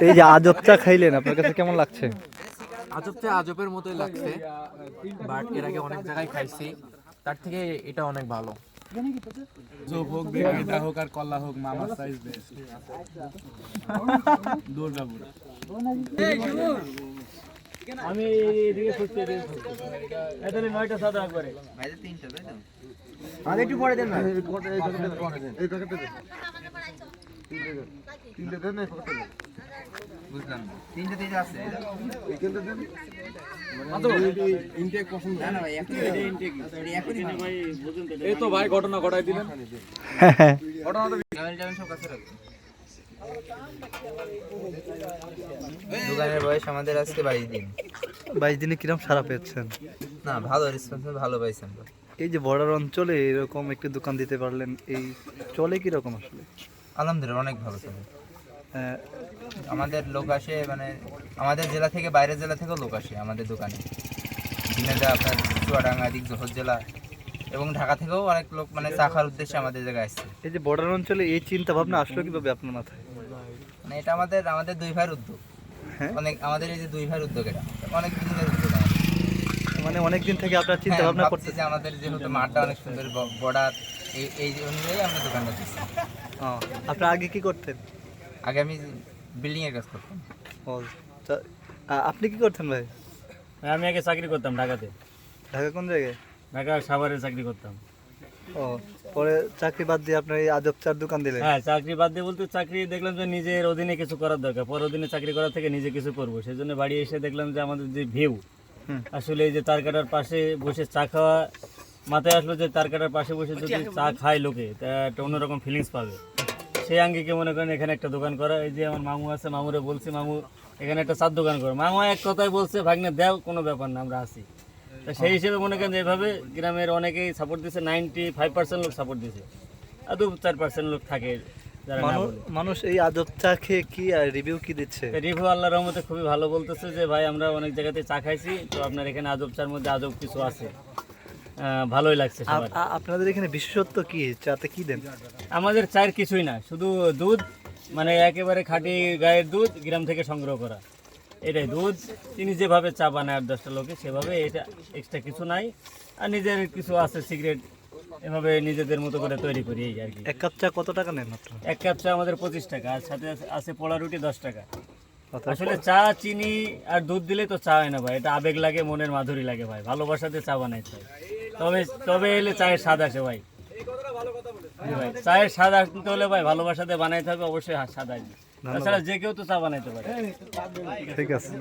এই যে আজব চা খাইলেন, আপনার কাছে কেমন লাগছে? আজব চা আজবের মতোই লাগছে, বাট এর আগে অনেক জায়গায় খাইছি, তার থেকে এটা অনেক ভালো। জোপ হোক, বেকায়দা হোক আর কল্লা হোক, মামার সাইজ বেস্ট। দুর্গাপুর আমি এদিকে খুঁজতে এখানে 9টা সাদা একবারে ভাইদের 3টা তাই তো? আর একটু পরে দেন না, এই প্যাকেটটা দে। তিনটে দেন না, এই প্যাকেটটা দেন। বুঝলাম না। 3টা আছে। এইখানটা দেন। ইনটেক পছন্দ না না ভাই, এখনই এটা ইনটেক। এটা এখনই ভাই। এই তো ভাই ঘটনা ঘটাই দিলেন। ক্যামেরা সব কাছে রাখুন। দোকানের বয়স আমাদের আজকে 22 দিন। 22 দিনে কিরকম সারা পেয়েছেন? না, ভালো রেসপন্স, ভালো পাইছি আমরা। এই যে বর্ডার অঞ্চলে এরকম একটি দোকান দিতে পারলেন, এই চলে কিরকম আসলে? আলহামদুলিল্লাহ অনেক ভালো চলে। আহ, আমাদের লোক আসে, মানে আমাদের জেলা থেকে বাইরের জেলা থেকেও লোক আসে আমাদের দোকানে। ঝিনাইদহ, আপনার চুয়াডাঙ্গা, দিক জহর জেলা এবং ঢাকা থেকেও অনেক লোক মানে চা খাওয়ার উদ্দেশ্যে আমাদের জায়গায় আসছে। এই যে বর্ডার অঞ্চলে এই চিন্তা ভাবনা আসলো কিভাবে আপনার মাথায়? মানে এটা আমাদের দুই ভাইয়ের উদ্যোগ। হ্যাঁ? অনেক আমাদের এই যে দুই ভাইয়ের উদ্যোগ, এটা অনেক দিনের উদ্যোগ আমাদের। মানে অনেক দিন থেকে আপনার চিন্তা ভাবনা ভাবছি করতে? যে আমাদের যেহেতু মাঠটা অনেক সুন্দর, বর্ডার, এই অনুযায়ী আমরা দোকানটা দিচ্ছি। আপনার আগে কি করতেন? আগে আমি বিল্ডিং এর কাজ করতাম। ও, আপনি কি করতেন ভাই? আমি আগে চাকরি করতাম ঢাকাতে। ঢাকা কোন জায়গায়? ঢাকা সাভারে চাকরি করতাম। ও, পরে চাকরি বাদ দিয়ে আপনার এই আজব চার দোকান দিলেন? হ্যাঁ, চাকরি বাদ দিয়ে বলতে চাকরি দেখলাম যে নিজের অধীনে কিছু করার দরকার, পর অধীনে চাকরি করার থেকে নিজে কিছু করবো। সেই জন্য বাড়ি এসে দেখলাম যে আমাদের যে ভিউ, আসলে এই যে তারকাটার পাশে বসে চা খাওয়া, মাথায় আসলো যে তারকাটার পাশে বসে যদি চা খায় লোকে, তা একটা অন্যরকম ফিলিংস পাবে। সেই আঙ্গিকে মনে করেন এখানে একটা দোকান করা। এই যে আমার মামু আছে, মামুরে বলছি মামু এখানে একটা চার দোকান করো। মামু এক কথায় বলছে ভাগ্নে দেও, কোনো ব্যাপার না, আমরা আছি। তা সেই হিসেবে মনে করেন এভাবে গ্রামের অনেকেই সাপোর্ট দিচ্ছে, 95% লোক সাপোর্ট দিচ্ছে, আর 2-4% লোক থাকে যারা না বলে। মানুষ এই আজব চা খেয়ে কি রিভিউ কি দিচ্ছে? রিভিউ আল্লাহর রহমতে খুবই ভালো বলতেছে যে ভাই আমরা অনেক জায়গাতে চা খাইছি, তো আপনার এখানে আজব চার মধ্যে আজব কিছু আছে, ভালোই লাগছে সবার। আপনাদের এখানে বিশেষত্ব কি? চাতে কি দেন? আমাদের চায়ের কিছুই না, শুধু দুধ, মানে একেবারে খাঁটি গায়ের দুধ, গ্রাম থেকে সংগ্রহ করা, এটাই দুধ। তিনি যেভাবে চা বানায় 8-10টা লোকে, সেভাবে, এটা এক্সট্রা কিছু নাই। আর নিজের কিছু আছে সিগারেট, এভাবে নিজেদের মতো করে তৈরি করি, এই আর কি। এক কাপ চা কত টাকা নেন আপনারা? এক কাপ চা আমাদের 25 টাকা, আর সাথে আছে পোড়া রুটি 10 টাকা। আসলে চা, চিনি আর দুধ দিলে তো চা হয় না ভাই, এটা আবেগ লাগে, মনের মাধুরী লাগে ভাই, ভালোবাসাতে চা বানাইতে হয়, তবে এলে চায়ের স্বাদ আসে ভাই। ভাই চায়ের স্বাদ আনতে হলে ভাই ভালোবাসাতে বানাইতে হবে, অবশ্যই স্বাদ আসবে। তাছাড়া যে কেউ তো চা বানাইতে পারে। ঠিক আছে।